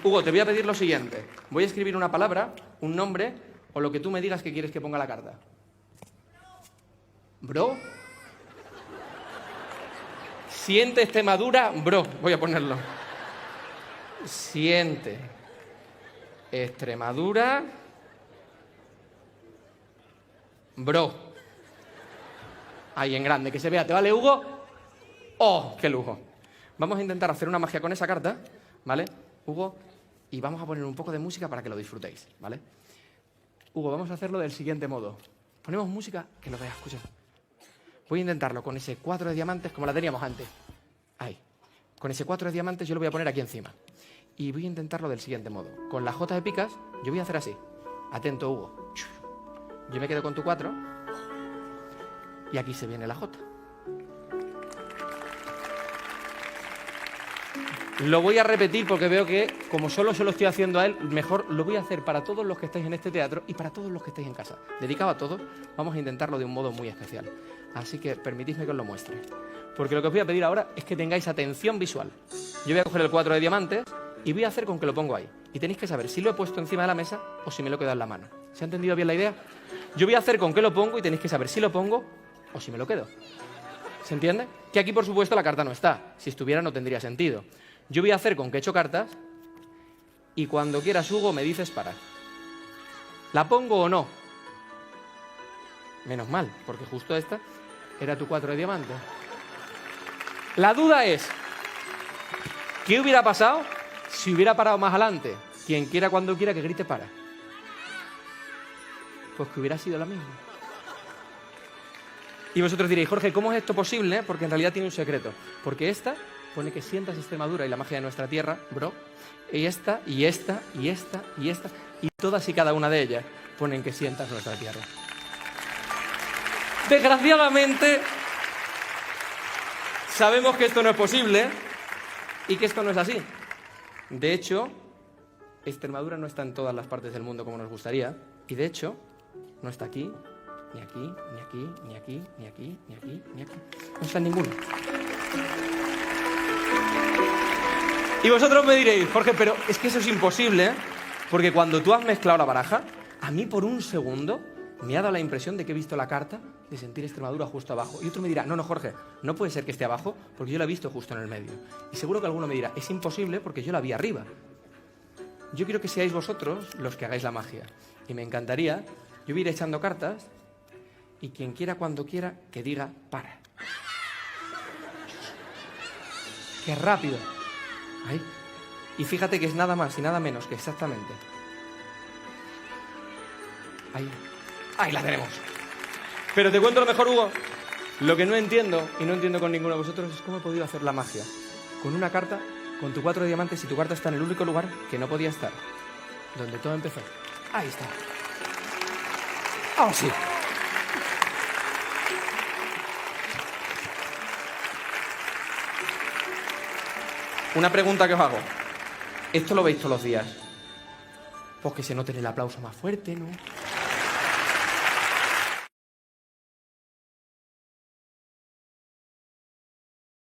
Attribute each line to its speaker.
Speaker 1: Hugo, te voy a pedir lo siguiente. Voy a escribir una palabra, un nombre o lo que tú me digas que quieres que ponga la carta. Bro. Siente Extremadura, bro. Voy a ponerlo. Siente Extremadura, bro. Ahí en grande, que se vea. ¿Te vale, Hugo? ¡Oh, qué lujo! Vamos a intentar hacer una magia con esa carta, ¿vale, Hugo? Y vamos a poner un poco de música para que lo disfrutéis, ¿vale? Hugo, vamos a hacerlo del siguiente modo. Ponemos música que lo veas, escucha. Voy a intentarlo con ese 4 de diamantes como la teníamos antes. Ahí. Con ese 4 de diamantes yo lo voy a poner aquí encima. Y voy a intentarlo del siguiente modo. Con la J de picas, yo voy a hacer así. Atento, Hugo. Yo me quedo con tu 4. Y aquí se viene la J. Lo voy a repetir porque veo que, como solo se lo estoy haciendo a él, mejor lo voy a hacer para todos los que estáis en este teatro y para todos los que estáis en casa. Dedicado a todos, vamos a intentarlo de un modo muy especial. Así que permitidme que os lo muestre. Porque lo que os voy a pedir ahora es que tengáis atención visual. Yo voy a coger el 4 de diamantes y voy a hacer con que lo pongo ahí. Y tenéis que saber si lo he puesto encima de la mesa o si me lo he quedado en la mano. ¿Se ha entendido bien la idea? Yo voy a hacer con que lo pongo y tenéis que saber si lo pongo o si me lo quedo. ¿Se entiende? Que aquí, por supuesto, la carta no está. Si estuviera no tendría sentido. Yo voy a hacer con que he hecho cartas y cuando quieras, Hugo, me dices parar. ¿La pongo o no? Menos mal, porque justo esta era tu 4 de diamantes. La duda es, ¿qué hubiera pasado si hubiera parado más adelante? Quien quiera, cuando quiera, que grite para. Pues que hubiera sido la misma. Y vosotros diréis, Jorge, ¿cómo es esto posible? Porque en realidad tiene un secreto. Porque esta pone que sientas Extremadura y la magia de nuestra tierra, bro. Y esta, y esta, y esta, y esta. Y todas y cada una de ellas ponen que sientas nuestra tierra. Desgraciadamente, sabemos que esto no es posible y que esto no es así. De hecho, Extremadura no está en todas las partes del mundo como nos gustaría. Y de hecho, no está aquí, ni aquí, ni aquí, ni aquí, ni aquí, ni aquí, ni aquí. No está en ninguno. Y vosotros me diréis, Jorge, pero es que eso es imposible, ¿eh? Porque cuando tú has mezclado la baraja, a mí por un segundo me ha dado la impresión de que he visto la carta de sentir Extremadura justo abajo. Y otro me dirá, no, Jorge, no puede ser que esté abajo porque yo la he visto justo en el medio. Y seguro que alguno me dirá, es imposible porque yo la vi arriba. Yo quiero que seáis vosotros los que hagáis la magia. Y me encantaría, yo voy a ir echando cartas y quien quiera, cuando quiera, que diga para. ¡Qué rápido! Ahí. Y fíjate que es nada más y nada menos que exactamente. Ahí. Ahí la tenemos. Pero te cuento lo mejor, Hugo. Lo que no entiendo, y no entiendo con ninguno de vosotros, es cómo he podido hacer la magia. Con una carta, con tu 4 de diamantes, y tu carta está en el único lugar que no podía estar. Donde todo empezó. Ahí está. ¡Oh, sí! Una pregunta que os hago. ¿Esto lo veis todos los días? Pues que se note el aplauso más fuerte, ¿no?